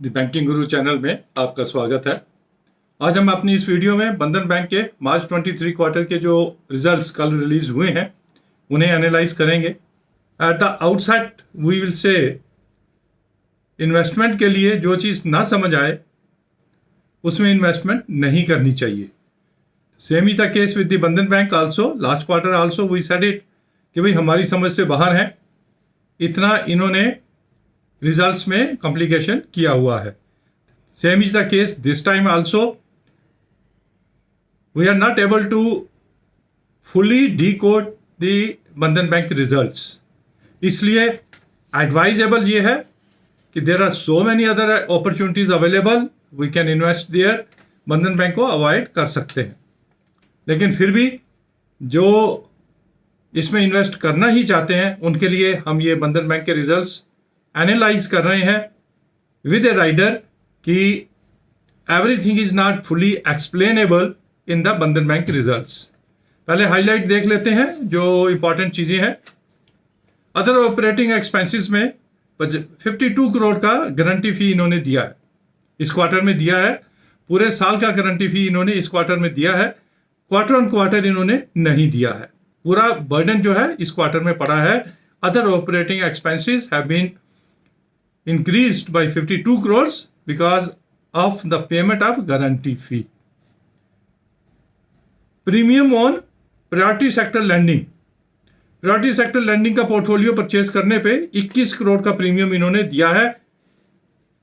The banking Guru channel में आपका स्वागत है। आज हम अपनी इस वीडियो में बंधन बैंक के मार्च 23 क्वार्टर के जो रिजल्ट्स कल रिलीज हुए हैं उन्हें एनालाइज करेंगे। At the outset we will say investment के लिए जो चीज़ ना समझ आए उसमें इन्वेस्टमेंट नहीं करनी चाहिए। Same is the case with the Bandhan bank also. Last quarter also we said it कि भाई हमारी समझ से बाहर है, इतना इन्होंने रिजल्ट्स में कॉम्प्लिकेशन किया हुआ है। Same is the case this time also. We are not able to fully decode the Bandhan bank results, इसलिए एडवाइजेबल ये है कि there are so many other opportunities available, we can invest there. Bandhan bank को avoid कर सकते हैं, लेकिन फिर भी जो इसमें इन्वेस्ट करना ही चाहते हैं उनके लिए हम ये बंधन बैंक के रिजल्ट्स एनालाइज कर रहे हैं विद ए राइडर कि everything is not fully explainable in the Bandhan bank results. पहले हाईलाइट देख लेते हैं जो इंपॉर्टेंट चीजें हैं। अदर ऑपरेटिंग एक्सपेंसेस में 52 करोड़ का गारंटी फी इन्होंने दिया है, इस क्वार्टर में दिया है। पूरे साल का गारंटी फी इन्होंने इस क्वार्टर में दिया है, क्वार्टर ऑन क्वार्टर इन्होंने नहीं दिया है। पूरा बर्डन जो है इस क्वार्टर में पड़ा है। Other operating expenses have been increased by 52 crores because of the payment of guarantee fee. Premium on priority sector lending. Priority sector lending का पोर्टफोलियो परचेज करने पे 21 करोड़ का प्रीमियम इन्होंने दिया है।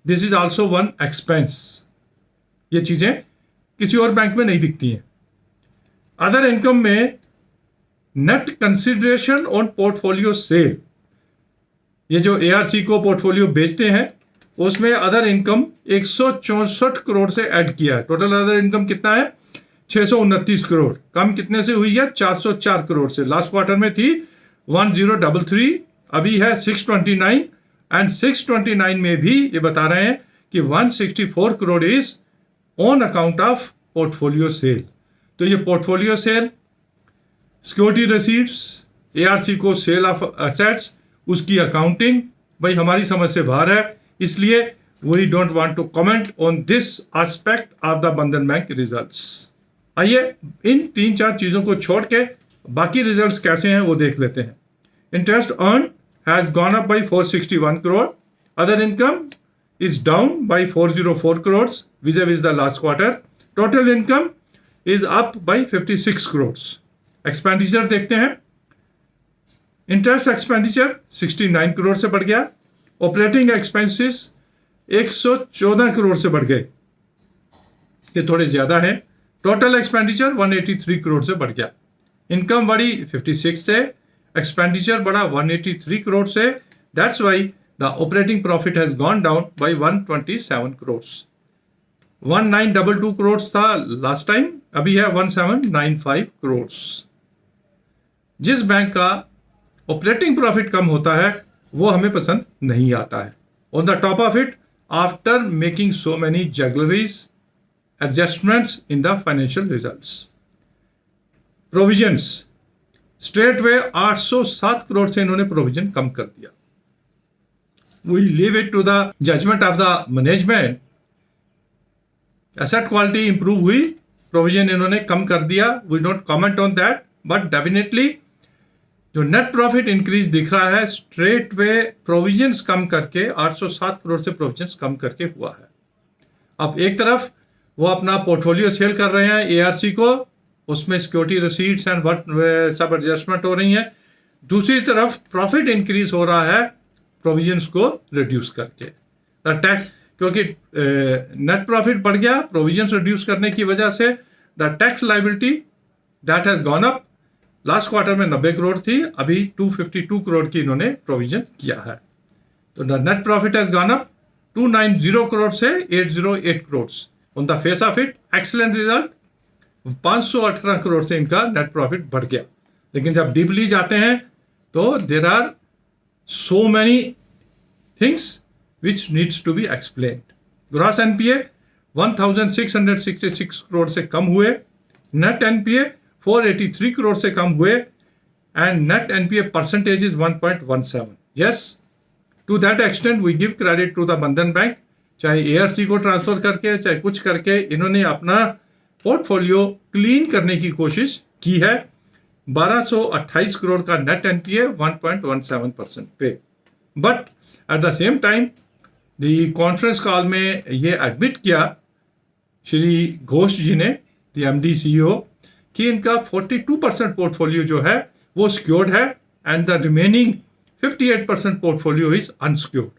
This is also one expense. ये चीजें किसी और बैंक में नहीं दिखती हैं। अदर इनकम में net consideration on portfolio sale, ये जो एआरसी को पोर्टफोलियो बेचते हैं उसमें अदर इनकम 164 करोड़ से ऐड किया है। टोटल अदर इनकम कितना है? 629 करोड़। कम कितने से हुई है? 404 करोड़ से। लास्ट क्वार्टर में थी 1033, अभी है 629, एंड 629 में भी ये बता रहे हैं कि 164 crore is on account of portfolio sale. तो ये portfolio sale, security receipts, ARC को सेल ऑफ एसेट्स, उसकी अकाउंटिंग भाई हमारी समझ से बाहर है, इसलिए we don't want to comment on this aspect of the Bandhan bank results. आइए इन 3-4 चीजों को छोड़ के बाकी रिजल्ट्स कैसे हैं वो देख लेते हैं। Interest earn has gone up by 461 crore. Other income is down by 404 crore विज़ the last quarter. Total income is up by 56 crore. Expenditure देखते हैं। इंटरेस्ट एक्सपेंडिचर 69 करोड़ से बढ़ गया। ऑपरेटिंग एक्सपेंसेस 114 करोड़ से बढ़ गए, ये थोड़े ज्यादा है। टोटल एक्सपेंडिचर 183 करोड़ से बढ़ गया। इनकम बढ़ी 56 से, एक्सपेंडिचर बढ़ा 183 करोड़ से। That's why the operating profit has gone down by 127 crore. 1922 crore था लास्ट टाइम, अभी है 1795 करोड़। जिस बैंक का ऑपरेटिंग प्रॉफिट कम होता है वो हमें पसंद नहीं आता है। On the top of it, after making so many juggleries adjustments in the financial results, provisions straight way 807 crore से इन्होंने प्रोविजन कम कर दिया। We leave it to the judgement of the management. Asset quality improve हुई, provision इन्होंने कम कर दिया। We don't comment on that, but definitely जो नेट प्रॉफिट इंक्रीज दिख रहा है स्ट्रेट वे प्रोविजंस कम करके 807 करोड़ से प्रोविजंस कम करके हुआ है। अब एक तरफ वो अपना पोर्टफोलियो सेल कर रहे हैं एआरसी को, उसमें सिक्योरिटी रिसीट्स एंड सब एडजस्टमेंट हो रही हैं। दूसरी तरफ प्रॉफिट इंक्रीज हो रहा है प्रोविजंस को रिड्यूस करके। टैक्स, क्योंकि नेट प्रॉफिट बढ़ गया प्रोविजंस रिड्यूस करने की वजह से, the tax liability that has gone up. Last quarter में 90 करोड़ थी, अभी 252 करोड़ की इन्होंने प्रोविजन किया है। तो the net profit has gone up 290 crore से 808 crore. On the face of it excellent result. 518 crore से इनका नेट प्रॉफिट बढ़ गया। लेकिन जब डीपली जाते हैं तो there are so many things which needs to be explained. Gross NPA 1666 crore से कम हुए, नेट एनपीए 483 करोड़ से कम हुए, and net NPA percentage is 1.17। Yes, To that extent, we give credit to the Bandhan Bank. चाहे एआरसी को transfer करके चाहे कुछ करके इन्होंने अपना पोर्टफोलियो क्लीन करने की कोशिश की है। 1228 करोड़ का नेट एनपीए 1.17% पे। But at the same time the conference call में ये एडमिट किया श्री घोष जी ने, द एमडी सीईओ, कि इनका 42% पोर्टफोलियो जो है वो सिक्योर्ड है and the remaining 58% portfolio is unsecured.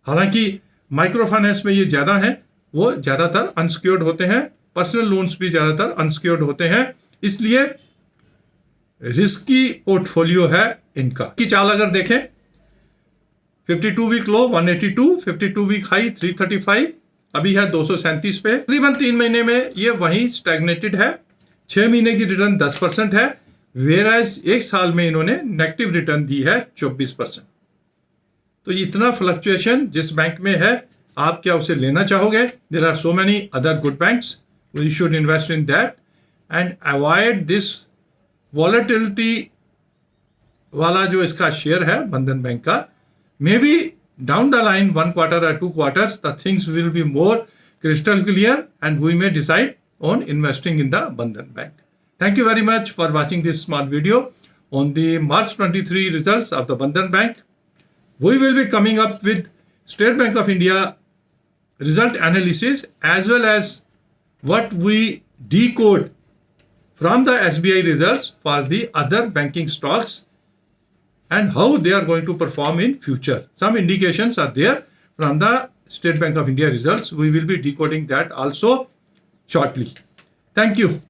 हालांकि माइक्रो फाइनेंस में ये ज्यादा है, वो ज्यादातर अनसिक्योर्ड होते हैं, पर्सनल लोन्स भी ज्यादातर अनसिक्योर्ड होते हैं, इसलिए रिस्की पोर्टफोलियो है इनका। की चाल अगर देखें 52 वीक लो 182, 52 वीक हाई 335, अभी है 237 पे। तकरीबन 3 महीने में ये वहीं स्टैग्नेटेड है। 6 महीने की रिटर्न 10% है, वेराज एक साल में इन्होंने नेगेटिव रिटर्न दी है 24%। तो इतना फ्लक्चुएशन जिस बैंक में है, आप क्या उसे लेना चाहोगे? There are so many other good banks, we should invest in that and avoid this volatility वाला जो इसका शेयर है बंधन बैंक का। Maybe down the line 1 quarter or 2 quarters the things will be more crystal clear and we may decide on investing in the Bandhan Bank. Thank you very much for watching this small video on the March 23 results of the Bandhan Bank. We will be coming up with State Bank of India result analysis as well as what we decode from the SBI results for the other banking stocks and how they are going to perform in future. Some indications are there from the State Bank of India results. We will be decoding that also shortly. Thank you.